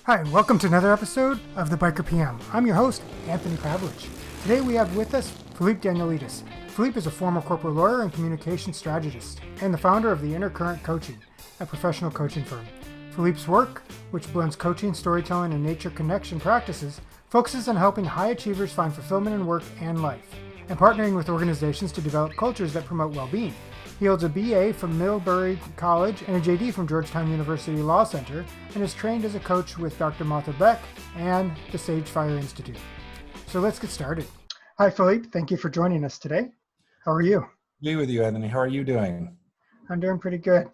Hi, and welcome to another episode of the Biker PM. I'm your host, Anthony Pavelich. Today we have with us Philippe Danielides. Philippe is a former corporate lawyer and communication strategist, and the founder of the Inner Current Coaching, a professional coaching firm. Philippe's work, which blends coaching, storytelling, and nature connection practices, focuses on helping high achievers find fulfillment in work and life, and partnering with organizations to develop cultures that promote well-being. He holds a BA from Middlebury College and a JD from Georgetown University Law Center, and is trained as a coach with Dr. Martha Beck and the Sage Fire Institute. So let's get started. Hi, Philippe. Thank you for joining us today. How are you? Be with you, Anthony. How are you doing? I'm doing pretty good.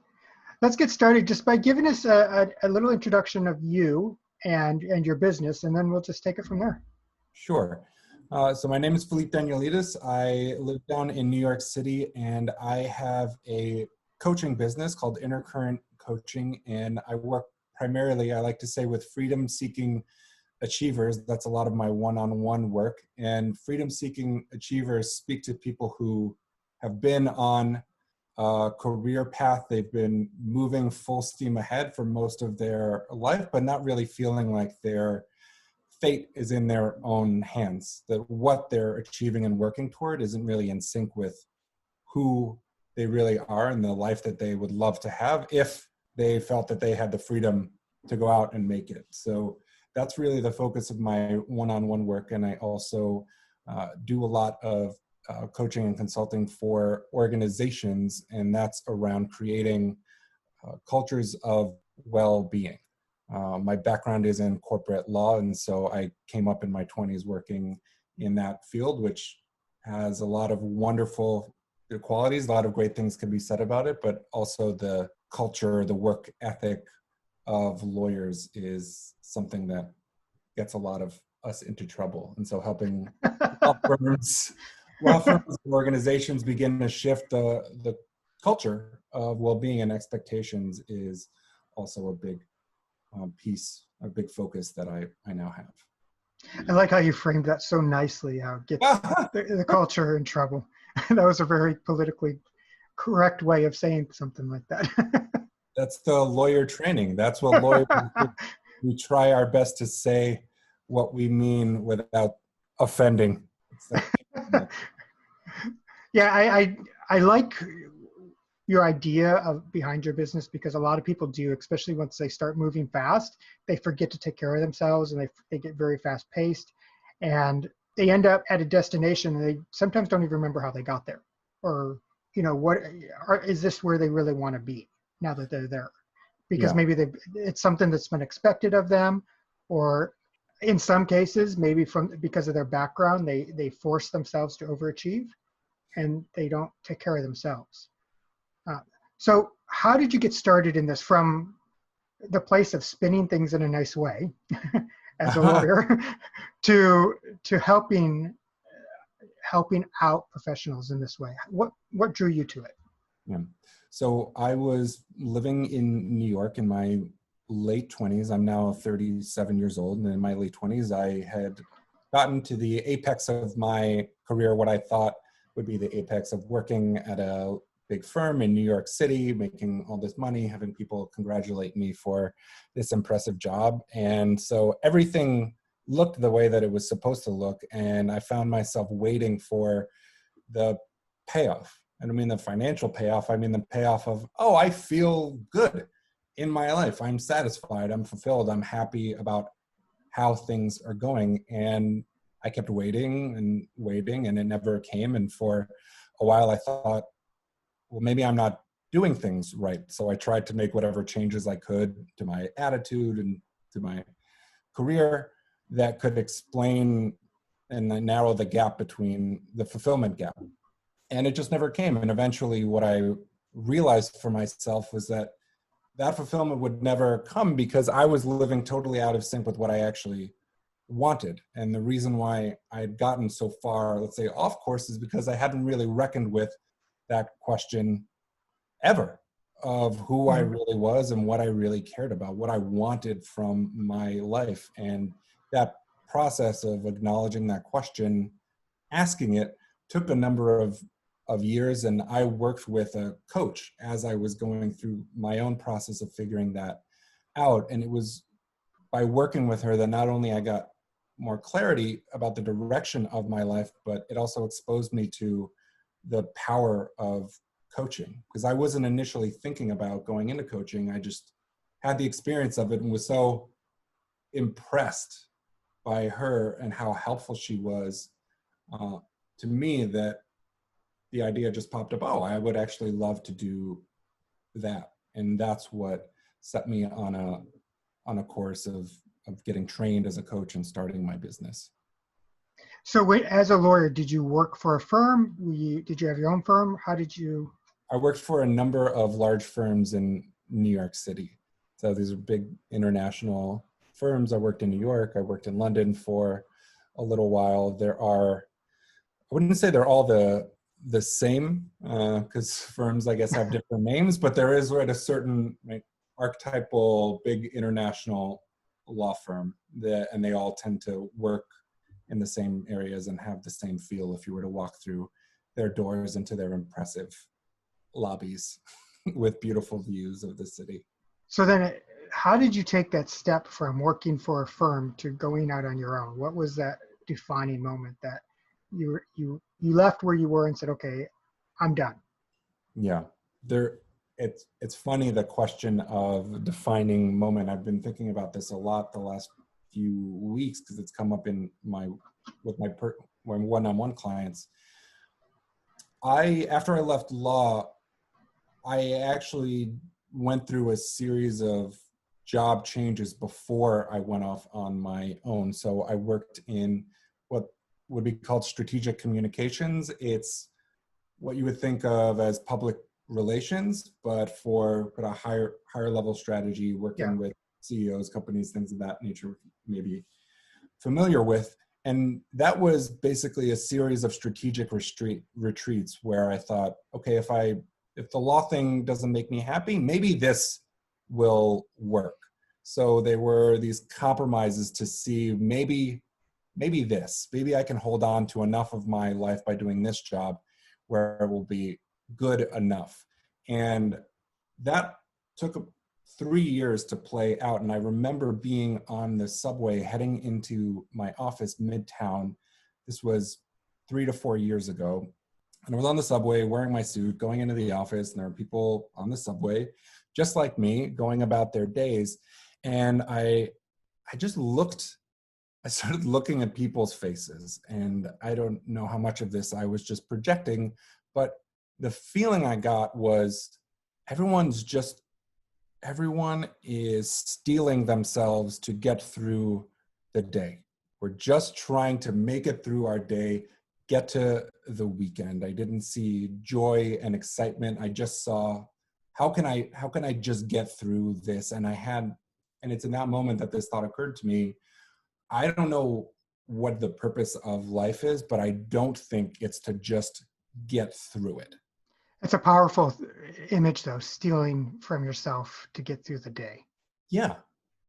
Let's get started just by giving us a little introduction of you and your business, and then we'll just take it from there. Sure. So my name is Philippe Danielides. I live down in New York City, and I have a coaching business called Inner Current Coaching, and I work primarily, I like to say, with freedom-seeking achievers. That's a lot of my one-on-one work. And freedom-seeking achievers speak to people who have been on a career path. They've been moving full steam ahead for most of their life, but not really feeling like their fate is in their own hands, that what they're achieving and working toward isn't really in sync with who they really are and the life that they would love to have if they felt that they had the freedom to go out and make it. So that's really the focus of my one-on-one work. And I also do a lot of coaching and consulting for organizations, and that's around creating cultures of well-being. My background is in corporate law, and so I came up in my 20s working in that field, which has a lot of wonderful qualities. A lot of great things can be said about it, but also the culture, the work ethic of lawyers is something that gets a lot of us into trouble. And so helping law firms and organizations begin to shift the culture of well-being and expectations is also a big piece, a big focus that I now have. I like how you framed that so nicely, how it gets the culture in trouble. That was a very politically correct way of saying something like that. That's the lawyer training. That's what lawyers do. We try our best to say what we mean without offending. Yeah, I like your idea of behind your business, because a lot of people do, especially once they start moving fast, they forget to take care of themselves, and they get very fast paced, and they end up at a destination and they sometimes don't even remember how they got there, or is this where they really want to be now that they're there, because maybe it's something that's been expected of them, or in some cases maybe because of their background they force themselves to overachieve and they don't take care of themselves. So how did you get started in this, from the place of spinning things in a nice way as a lawyer to helping out professionals in this way? What drew you to it? Yeah. So I was living in New York in my late 20s. I'm now 37 years old. And in my late 20s, I had gotten to the apex of my career, what I thought would be the apex of working at a big firm in New York City, making all this money, having people congratulate me for this impressive job. And so everything looked the way that it was supposed to look. And I found myself waiting for the payoff. I don't mean the financial payoff. I mean the payoff of, oh, I feel good in my life. I'm satisfied. I'm fulfilled. I'm happy about how things are going. And I kept waiting, and it never came. And for a while I thought, well, maybe I'm not doing things right. So I tried to make whatever changes I could to my attitude and to my career that could explain and narrow the gap between the fulfillment gap. And it just never came. And eventually what I realized for myself was that fulfillment would never come because I was living totally out of sync with what I actually wanted. And the reason why I had gotten so far, let's say, off course, is because I hadn't really reckoned with that question ever of who I really was and what I really cared about, what I wanted from my life. And that process of acknowledging that question, asking it, took a number of years. And I worked with a coach as I was going through my own process of figuring that out. And it was by working with her that not only I got more clarity about the direction of my life, but it also exposed me to the power of coaching, because I wasn't initially thinking about going into coaching. I just had the experience of it and was so impressed by her and how helpful she was to me that the idea just popped up. Oh, I would actually love to do that. And that's what set me on a course of getting trained as a coach and starting my business. So as a lawyer, did you work for a firm? Did you have your own firm? How did you? I worked for a number of large firms in New York City. So these are big international firms. I worked in New York. I worked in London for a little while. I wouldn't say they're all the same, because firms, I guess, have different names, but there is a certain archetypal big international law firm and they all tend to work in the same areas and have the same feel if you were to walk through their doors into their impressive lobbies with beautiful views of the city. So then how did you take that step from working for a firm to going out on your own? What was that defining moment that you left where you were and said, okay, I'm done? Yeah, it's funny, the question of defining moment. I've been thinking about this a lot the last few weeks because it's come up with my one-on-one clients. After I left law, I actually went through a series of job changes before I went off on my own. So I worked in what would be called strategic communications. It's what you would think of as public relations, but for a higher level strategy, working with CEOs, companies, things of that nature, maybe familiar with. And that was basically a series of strategic retreats where I thought, okay, if the law thing doesn't make me happy, maybe this will work. So they were these compromises to see maybe I can hold on to enough of my life by doing this job where it will be good enough. And that took 3 years to play out. And I remember being on the subway heading into my office midtown. This was 3 to 4 years ago. And I was on the subway wearing my suit, going into the office, and there were people on the subway, just like me, going about their days. And I started looking at people's faces, and I don't know how much of this I was just projecting, but the feeling I got was everyone is steeling themselves to get through the day. We're just trying to make it through our day, get to the weekend. I didn't see joy and excitement. I just saw, how can I just get through this? And it's in that moment that this thought occurred to me. I don't know what the purpose of life is, but I don't think it's to just get through it. It's a powerful image, though, stealing from yourself to get through the day. Yeah.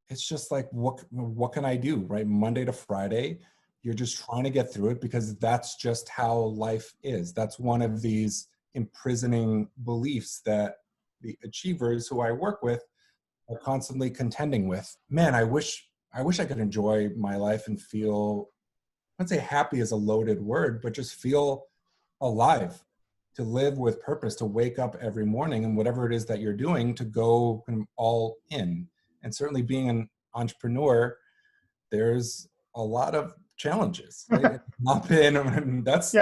It's just like, what can I do, right? Monday to Friday, you're just trying to get through it because that's just how life is. That's one of these imprisoning beliefs that the achievers who I work with are constantly contending with. Man, I wish I could enjoy my life and feel, I'd say happy is a loaded word, but just feel alive, to live with purpose, to wake up every morning and whatever it is that you're doing, to go all in. And certainly being an entrepreneur, there's a lot of challenges. Right? It's not been, that's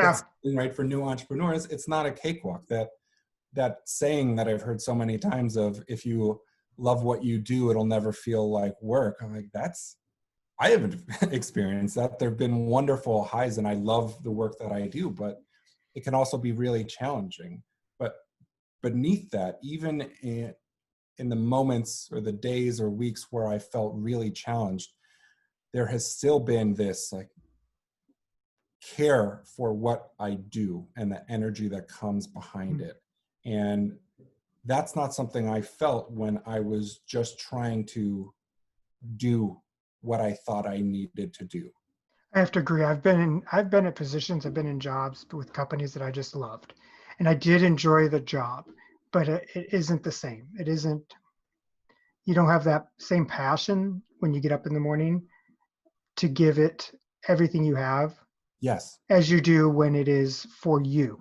right, for new entrepreneurs, it's not a cakewalk. That saying that I've heard so many times of, if you love what you do, it'll never feel like work. I'm like, I haven't experienced that. There've been wonderful highs and I love the work that I do, but it can also be really challenging. But beneath that, even in the moments or the days or weeks where I felt really challenged, there has still been this like care for what I do and the energy that comes behind it. And that's not something I felt when I was just trying to do what I thought I needed to do. I have to agree. I've been in positions, I've been in jobs with companies that I just loved, and I did enjoy the job, but it isn't the same. It isn't. you don't have that same passion when you get up in the morning to give it everything you have Yes. as you do when it is for you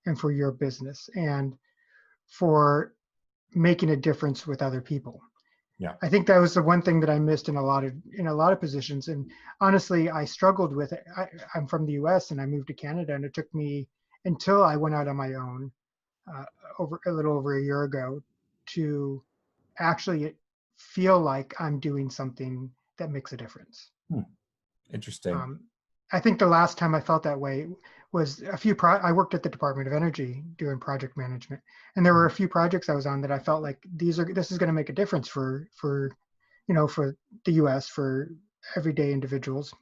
and for your business and for making a difference with other people. Yeah. I think that was the one thing that I missed in a lot of positions. And honestly, I struggled with it. I'm from the US and I moved to Canada, and it took me until I went out on my own uh, over a little over a year ago to actually feel like I'm doing something that makes a difference. Hmm. Interesting. Um, I think the last time I felt that way was I worked at the Department of Energy doing project management, and there were a few projects I was on that I felt like this is going to make a difference for the U.S. for everyday individuals.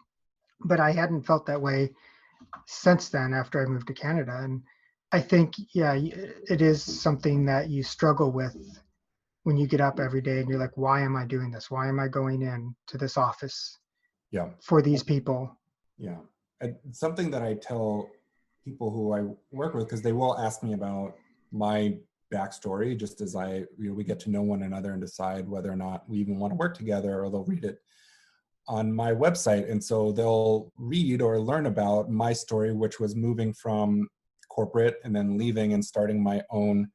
But I hadn't felt that way since then after I moved to Canada, and I think yeah, it is something that you struggle with when you get up every day and you're like, why am I doing this? Why am I going in to this office Yeah. for these people? Yeah. Something that I tell people who I work with, because they will ask me about my backstory, just as we get to know one another and decide whether or not we even want to work together, or they'll read it on my website. And so they'll read or learn about my story, which was moving from corporate and then leaving and starting my own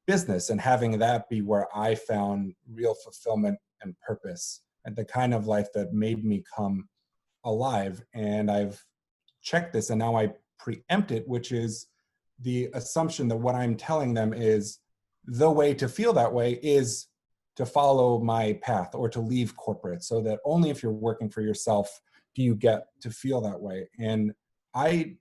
business and having that be where I found real fulfillment and purpose and the kind of life that made me come alive. And I've checked this and now I preempt it, which is the assumption that what I'm telling them is the way to feel that way is to follow my path or to leave corporate, so that only if you're working for yourself do you get to feel that way. And I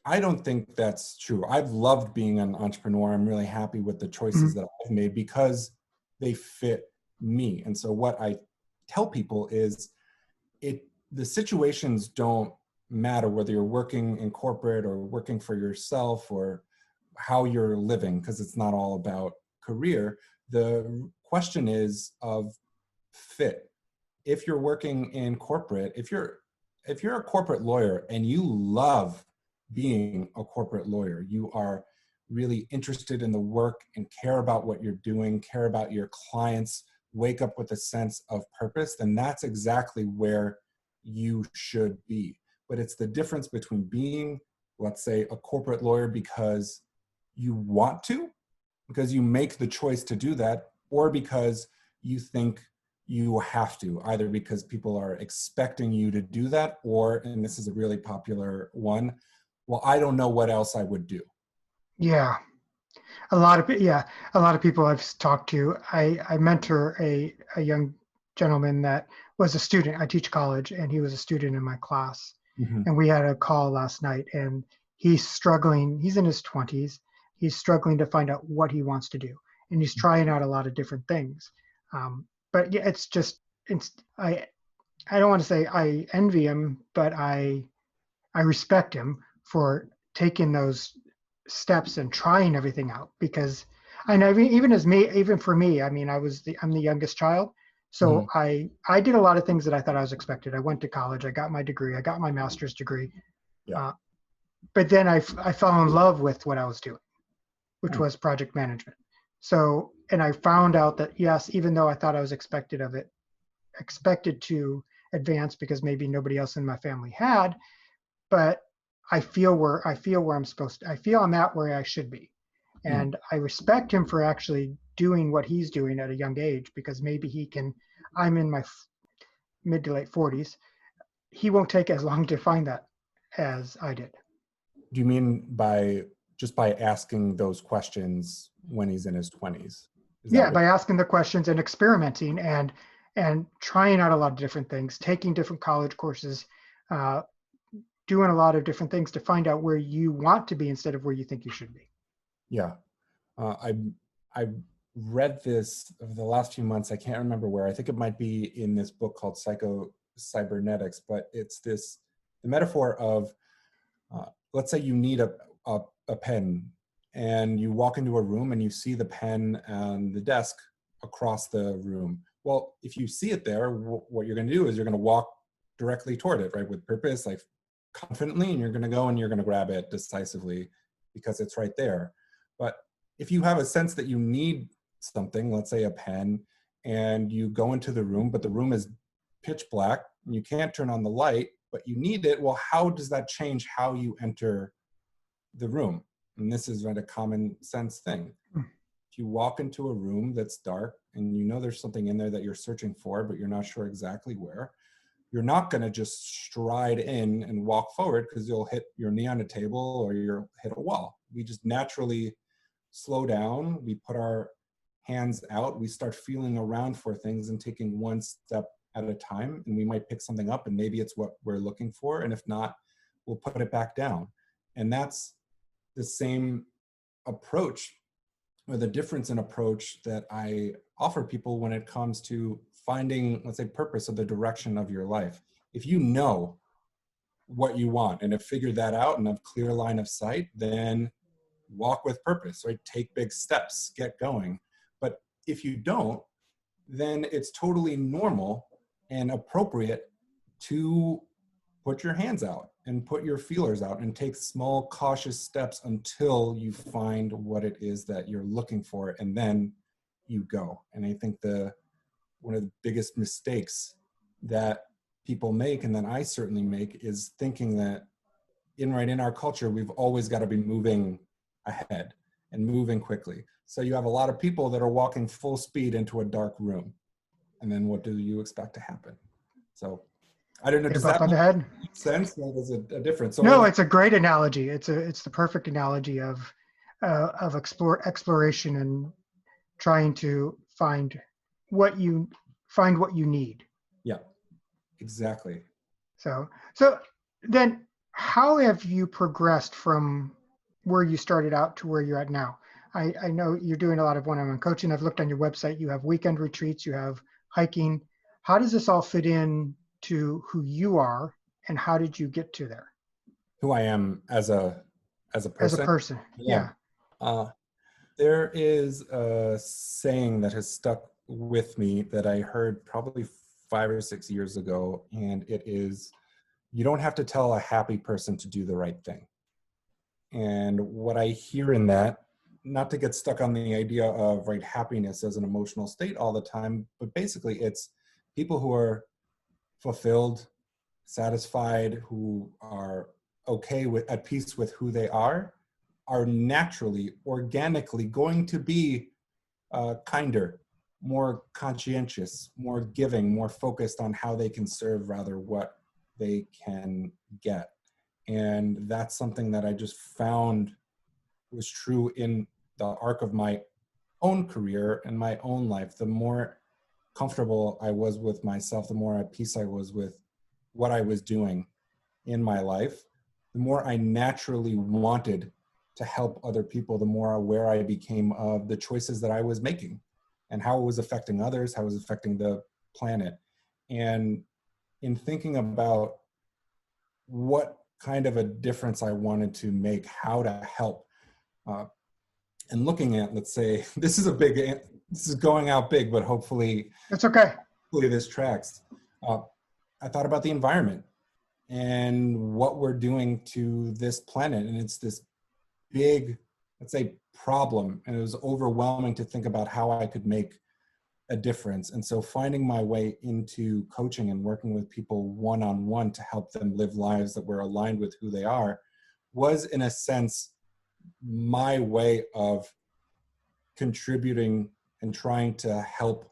I don't think that's true. I've loved being an entrepreneur. I'm really happy with the choices Mhm. that I've made because they fit me. And so what I tell people is the situations don't matter whether you're working in corporate or working for yourself or how you're living, because it's not all about career. The question is of fit. If you're working in corporate, if you're a corporate lawyer and you love being a corporate lawyer, you are really interested in the work and care about what you're doing, care about your clients, wake up with a sense of purpose, then that's exactly where you should be. But it's the difference between being, let's say, a corporate lawyer because you want to, because you make the choice to do that, or because you think you have to, either because people are expecting you to do that, or, and this is a really popular one, well, I don't know what else I would do. Yeah, a lot of people I've talked to. I mentor a young gentleman that was a student. I teach college, and he was a student in my class. Mm-hmm. And we had a call last night, and he's struggling. He's in his 20s. He's struggling to find out what he wants to do, and he's trying out a lot of different things. But yeah, it's just I don't want to say I envy him, but I respect him for taking those steps and trying everything out. Because I know even for me, I mean, I'm the youngest child, Mm-hmm. so I did a lot of things that I thought I was expected. I went to college, I got my degree, I got my master's degree, Yeah. uh, but then I fell in love with what I was doing, which Mm. was project management. So, and I found out that yes, even though I thought I was expected to advance because maybe nobody else in my family had, but I feel where I'm supposed to. I feel I'm at where I should be, Mm. and I respect him for actually doing what he's doing at a young age, because maybe he can. I'm in my mid to late 40s. He won't take as long to find that as I did. Do you mean by just by asking those questions when he's in his 20s? Is that Yeah, what? by asking the questions and experimenting and trying out a lot of different things, taking different college courses, uh, doing a lot of different things to find out where you want to be instead of where you think you should be. Yeah. Uh, I I read this over the last few months. I can't remember where. I think it might be in this book called Psycho Cybernetics, but it's the metaphor of let's say you need a pen and you walk into a room and you see the pen on the desk across the room. Well, if you see it there, what you're going to do is you're going to walk directly toward it, right, with purpose, like confidently, and you're going to go and you're going to grab it decisively because it's right there. But if you have a sense that you need something, let's say a pen, and you go into the room, but the room is pitch black and you can't turn on the light, but you need it. Well, how does that change how you enter the room? And this is a common sense thing. If you walk into a room that's dark and you know there's something in there that you're searching for, but you're not sure exactly where, you're not going to just stride in and walk forward, because you'll hit your knee on a table or you'll hit a wall. We just naturally slow down. We put our hands out. We start feeling around for things and taking one step at a time. And we might pick something up and maybe it's what we're looking for. And if not, we'll put it back down. And that's the same approach, or the difference in approach, that I offer people when it comes to finding, let's say, purpose, or the direction of your life. If you know what you want and have figured that out and have clear line of sight, then walk with purpose, right? Take big steps, get going. But if you don't, then it's totally normal and appropriate to put your hands out and put your feelers out and take small, cautious steps until you find what it is that you're looking for, and then you go. And I think one of the biggest mistakes that people make, and that I certainly make, is thinking that in our culture, we've always got to be moving ahead and moving quickly. So you have a lot of people that are walking full speed into a dark room. And then what do you expect to happen? So I don't know, does that make sense? Or is it a difference? So no, it's a great analogy. It's the perfect analogy of exploration and trying to find what you need. Yeah, exactly. So then how have you progressed from where you started out to where you're at now? I know you're doing a lot of one-on-one coaching. I've looked on your website. You have weekend retreats, you have hiking. How does this all fit in to who you are, and how did you get to there? Who I am as a person? As a person, yeah. There is a saying that has stuck with me that I heard probably 5 or 6 years ago, and it is, you don't have to tell a happy person to do the right thing. And what I hear in that, not to get stuck on the idea of happiness as an emotional state all the time, but basically it's people who are fulfilled, satisfied, who are okay with, at peace with who they are naturally, organically going to be kinder, more conscientious, more giving, more focused on how they can serve rather what they can get. And that's something that I just found was true in the arc of my own career and my own life. The more comfortable I was with myself, the more at peace I was with what I was doing in my life, the more I naturally wanted to help other people, the more aware I became of the choices that I was making and how it was affecting others, how it was affecting the planet. And in thinking about what kind of a difference I wanted to make, how to help, and looking at, let's say, this is going out big, but hopefully it's okay. Hopefully this tracks. I thought about the environment and what we're doing to this planet. And it's this big, let's say, problem. And it was overwhelming to think about how I could make a difference. And so finding my way into coaching and working with people one-on-one to help them live lives that were aligned with who they are was, in a sense, my way of contributing and trying to help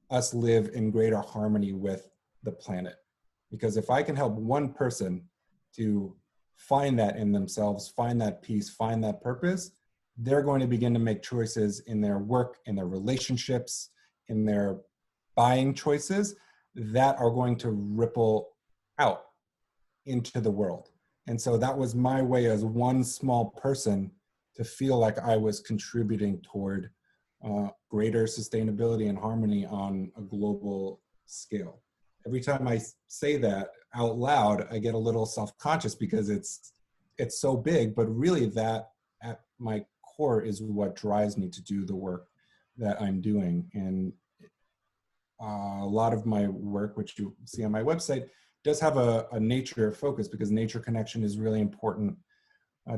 us live in greater harmony with the planet. Because if I can help one person to find that in themselves, find that peace, find that purpose, they're going to begin to make choices in their work, in their relationships, in their buying choices that are going to ripple out into the world. And so that was my way as one small person to feel like I was contributing toward greater sustainability and harmony on a global scale. Every time I say that out loud, I get a little self-conscious because it's so big, but really that at my core is what drives me to do the work that I'm doing. And a lot of my work, which you see on my website, does have a nature focus because nature connection is really important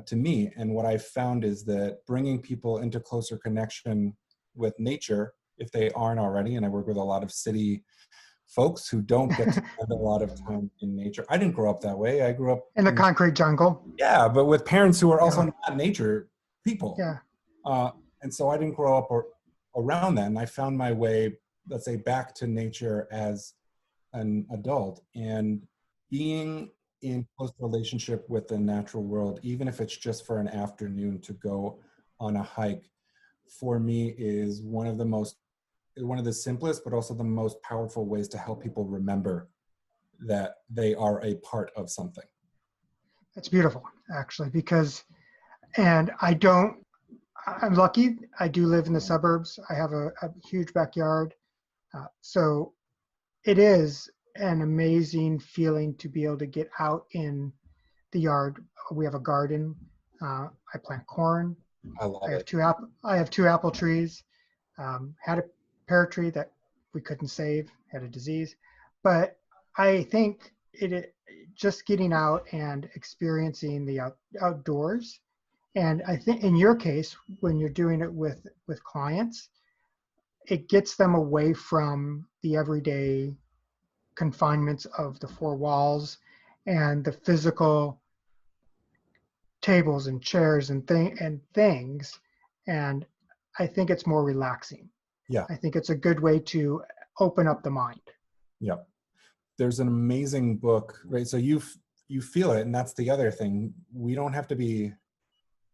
to me. And what I've found is that bringing people into closer connection with nature if they aren't already. And I work with a lot of city folks who don't get to spend a lot of time in nature. I didn't grow up that way. I grew up In the concrete jungle. yeah, but with parents who are also Yeah. not nature people. Yeah. And so I didn't grow up around that. And I found my way, let's say, back to nature as an adult, and being in close relationship with the natural world, even if it's just for an afternoon to go on a hike, for me is one of the simplest, but also the most powerful ways to help people remember that they are a part of something. That's beautiful, actually, because, and I'm lucky. I do live in the suburbs. I have a huge backyard. So it is an amazing feeling to be able to get out in the yard. We have a garden. I plant corn. I love it. I have two apple trees. Had a pear tree that we couldn't save, had a disease. But I think it just getting out and experiencing the outdoors. And I think in your case, when you're doing it with clients, it gets them away from the everyday confinements of the four walls and the physical tables and chairs and things. And I think it's more relaxing. Yeah. I think it's a good way to open up the mind. Yeah. There's an amazing book, right? So you feel it, and that's the other thing. We don't have to be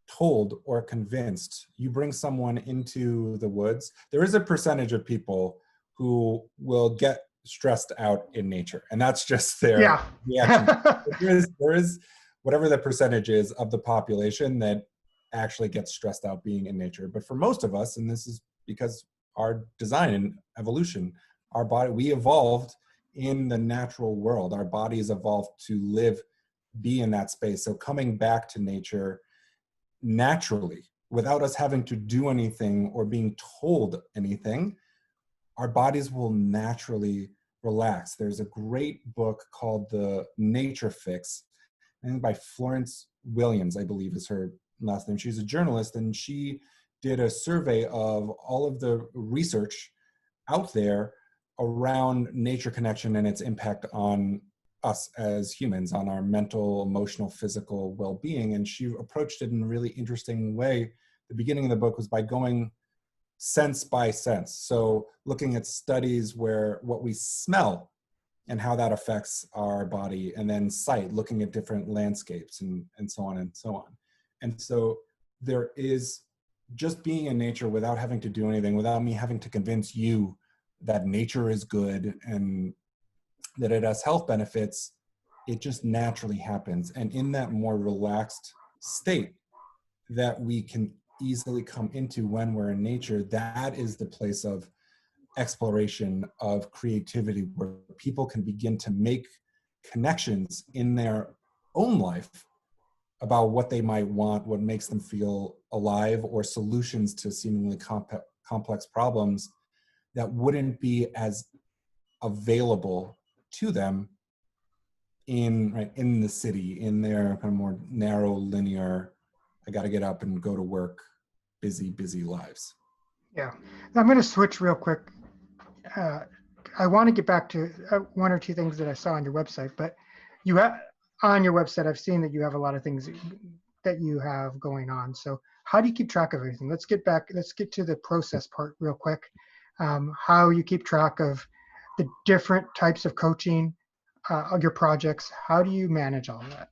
told or convinced. You bring someone into the woods. There is a percentage of people who will get stressed out in nature, and that's just their reaction. There is whatever the percentage is of the population that actually gets stressed out being in nature. But for most of us, and this is because our design and evolution, our body, we evolved in the natural world. Our bodies evolved to be in that space. So coming back to nature naturally, without us having to do anything or being told anything, our bodies will naturally relax. There's a great book called The Nature Fix, I think by Florence Williams, I believe is her last name. She's a journalist, and she did a survey of all of the research out there around nature connection and its impact on us as humans, on our mental, emotional, physical well-being. And she approached it in a really interesting way. The beginning of the book was by going sense by sense. So looking at studies where what we smell and how that affects our body, and then sight, looking at different landscapes and so on and so on. And so there is just being in nature without having to do anything, without me having to convince you that nature is good and that it has health benefits, it just naturally happens. And in that more relaxed state that we can easily come into when we're in nature, that is the place of exploration, of creativity, where people can begin to make connections in their own life about what they might want, what makes them feel alive, or solutions to seemingly complex problems that wouldn't be as available to them in the city, in their kind of more narrow, linear, I got to get up and go to work, busy lives. Yeah. I'm going to switch real quick. I want to get back to one or two things that I saw on your website, but on your website, I've seen that you have a lot of things that you have going on. So how do you keep track of everything? Let's get to the process part real quick. How you keep track of the different types of coaching, of your projects. How do you manage all of that?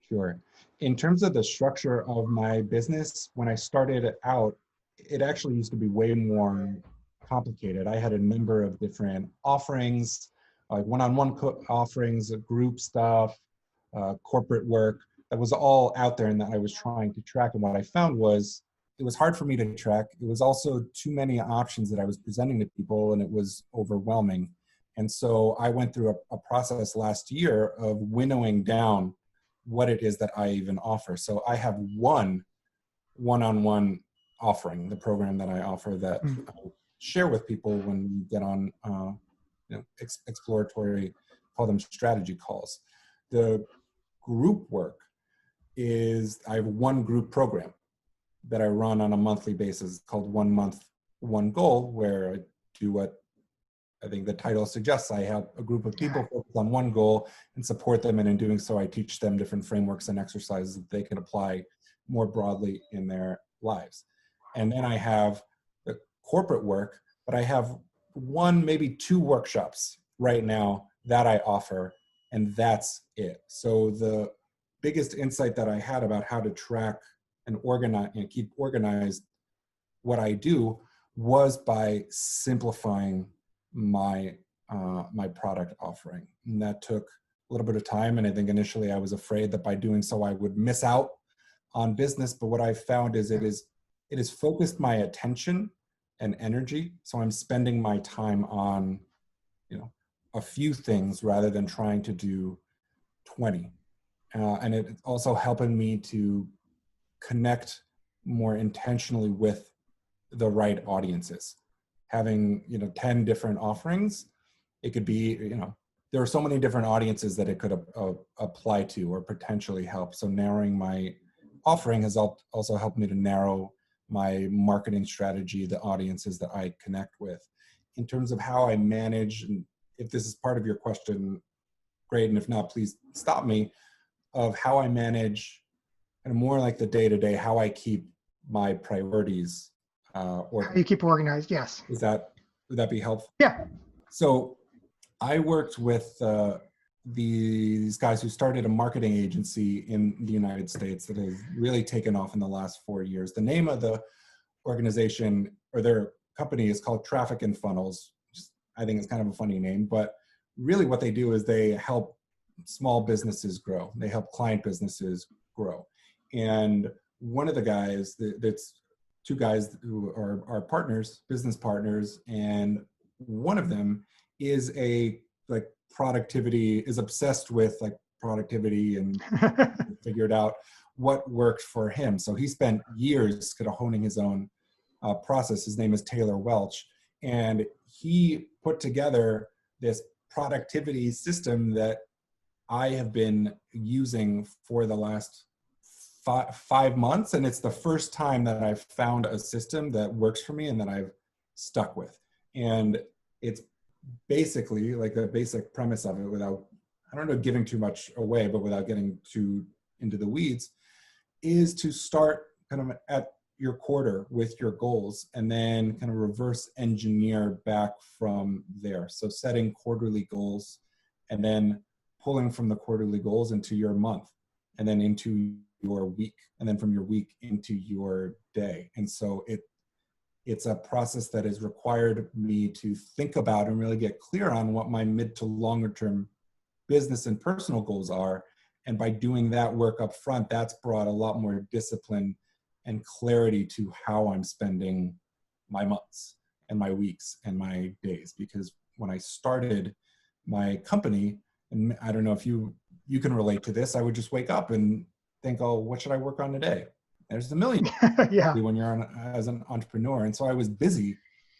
Sure. In terms of the structure of my business, when I started out, it actually used to be way more complicated. I had a number of different offerings, like one-on-one offerings, group stuff, corporate work that was all out there and that I was trying to track. And what I found was it was hard for me to track. It was also too many options that I was presenting to people, and it was overwhelming. And so I went through a process last year of winnowing down what it is that I even offer. So I have one-on-one offering, the program that I offer that I share with people when we get on exploratory, call them strategy calls. The group work is, I have one group program that I run on a monthly basis called 1 Month, One Goal, where do what I think the title suggests. I have a group of people focus on one goal and support them. And in doing so, I teach them different frameworks and exercises that they can apply more broadly in their lives. And then I have the corporate work, but I have one, maybe two workshops right now that I offer, and that's it. So the biggest insight that I had about how to track and organize and keep organized what I do was by simplifying my my product offering. And that took a little bit of time. And I think initially I was afraid that by doing so I would miss out on business. But what I found is it has focused my attention and energy. So I'm spending my time on, a few things rather than trying to do 20. And it's also helping me to connect more intentionally with the right audiences. Having 10 different offerings, it could be, there are so many different audiences that it could apply to or potentially help. So narrowing my offering has also helped me to narrow my marketing strategy, the audiences that I connect with. In terms of how I manage, and if this is part of your question, great, and if not, please stop me, of how I manage kind of more like the day-to-day, how I keep my priorities organized. How you keep organized, yes. Would that be helpful? Yeah. So I worked with these guys who started a marketing agency in the United States that has really taken off in the last 4 years. The name of the organization or their company is called Traffic and Funnels. I think it's kind of a funny name, but really what they do is they help small businesses grow. They help client businesses grow. And one of the guys, that's two guys who are partners, business partners, and one of them is obsessed with productivity and figured out what worked for him. So he spent years kind of honing his own process. His name is Taylor Welch, and he put together this productivity system that I have been using for the last 5 months. And it's the first time that I've found a system that works for me and that I've stuck with. And it's basically like the basic premise of it, without, I don't know, giving too much away, but without getting too into the weeds, is to start kind of at your quarter with your goals and then kind of reverse engineer back from there. So setting quarterly goals and then pulling from the quarterly goals into your month and then into your week, and then from your week into your day. And so it's a process that has required me to think about and really get clear on what my mid to longer term business and personal goals are. And by doing that work up front, that's brought a lot more discipline and clarity to how I'm spending my months and my weeks and my days. Because when I started my company, and I don't know if you can relate to this, I would just wake up and think, oh, what should I work on today? There's a million yeah. when you're as an entrepreneur. And so I was busy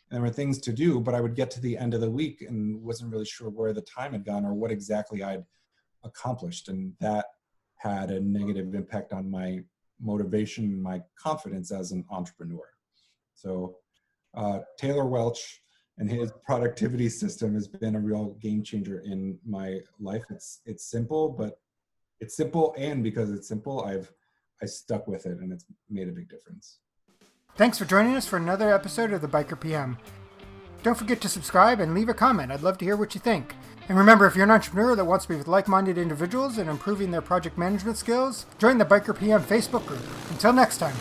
and there were things to do, but I would get to the end of the week and wasn't really sure where the time had gone or what exactly I'd accomplished. And that had a negative impact on my motivation, my confidence as an entrepreneur. So Taylor Welch and his productivity system has been a real game changer in my life. It's simple, but it's simple, and because it's simple, I stuck with it, and it's made a big difference. Thanks for joining us for another episode of the Biker PM. Don't forget to subscribe and leave a comment. I'd love to hear what you think. And remember, if you're an entrepreneur that wants to be with like-minded individuals and improving their project management skills, join the Biker PM Facebook group. Until next time.